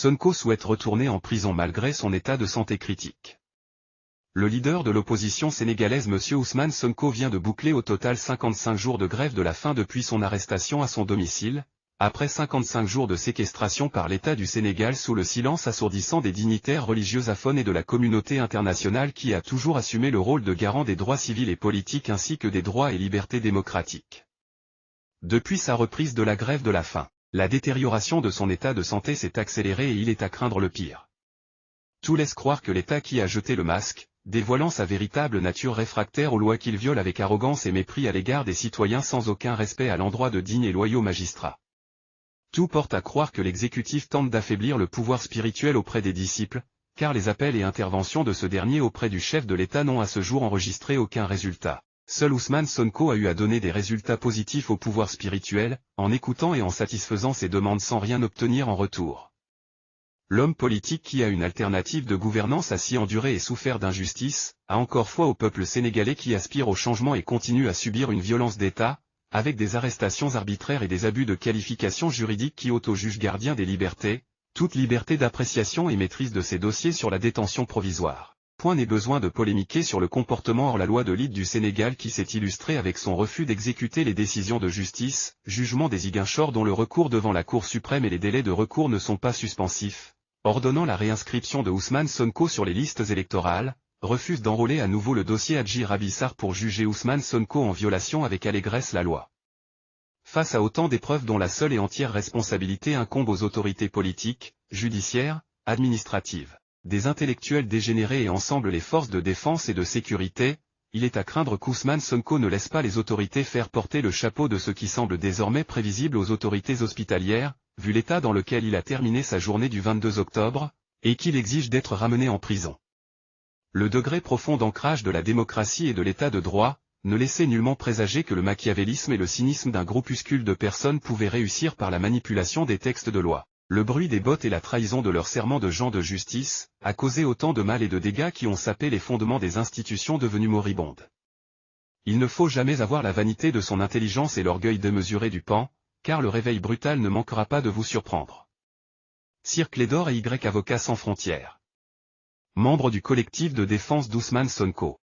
Sonko souhaite retourner en prison malgré son état de santé critique. Le leader de l'opposition sénégalaise M. Ousmane Sonko vient de boucler au total 55 jours de grève de la faim depuis son arrestation à son domicile, après 55 jours de séquestration par l'État du Sénégal sous le silence assourdissant des dignitaires religieux-aphones et de la communauté internationale qui a toujours assumé le rôle de garant des droits civils et politiques ainsi que des droits et libertés démocratiques. Depuis sa reprise de la grève de la faim, la détérioration de son état de santé s'est accélérée et il est à craindre le pire. Tout laisse croire que l'État qui a jeté le masque, dévoilant sa véritable nature réfractaire aux lois qu'il viole avec arrogance et mépris à l'égard des citoyens sans aucun respect à l'endroit de dignes et loyaux magistrats. Tout porte à croire que l'exécutif tente d'affaiblir le pouvoir spirituel auprès des disciples, car les appels et interventions de ce dernier auprès du chef de l'État n'ont à ce jour enregistré aucun résultat. Seul Ousmane Sonko a eu à donner des résultats positifs au pouvoir spirituel, en écoutant et en satisfaisant ses demandes sans rien obtenir en retour. L'homme politique qui a une alternative de gouvernance a si enduré et souffert d'injustice, a encore foi au peuple sénégalais qui aspire au changement et continue à subir une violence d'État, avec des arrestations arbitraires et des abus de qualification juridique qui ôtent au juge gardien des libertés, toute liberté d'appréciation et maîtrise de ses dossiers sur la détention provisoire. Point n'est besoin de polémiquer sur le comportement hors la loi de l'État du Sénégal qui s'est illustré avec son refus d'exécuter les décisions de justice, jugement des Ziguinchor dont le recours devant la Cour suprême et les délais de recours ne sont pas suspensifs, ordonnant la réinscription de Ousmane Sonko sur les listes électorales, refuse d'enrôler à nouveau le dossier Adji Raby Sarr pour juger Ousmane Sonko en violation avec allégresse la loi. Face à autant d'épreuves dont la seule et entière responsabilité incombe aux autorités politiques, judiciaires, administratives, des intellectuels dégénérés et ensemble les forces de défense et de sécurité, il est à craindre qu'Ousmane Sonko ne laisse pas les autorités faire porter le chapeau de ce qui semble désormais prévisible aux autorités hospitalières, vu l'état dans lequel il a terminé sa journée du 22 octobre, et qu'il exige d'être ramené en prison. Le degré profond d'ancrage de la démocratie et de l'état de droit, ne laissait nullement présager que le machiavélisme et le cynisme d'un groupuscule de personnes pouvaient réussir par la manipulation des textes de loi. Le bruit des bottes et la trahison de leur serment de gens de justice, a causé autant de mal et de dégâts qui ont sapé les fondements des institutions devenues moribondes. Il ne faut jamais avoir la vanité de son intelligence et l'orgueil démesuré du pan, car le réveil brutal ne manquera pas de vous surprendre. Sir Clédor et Y Avocats sans frontières. Membre du collectif de défense d'Ousmane Sonko.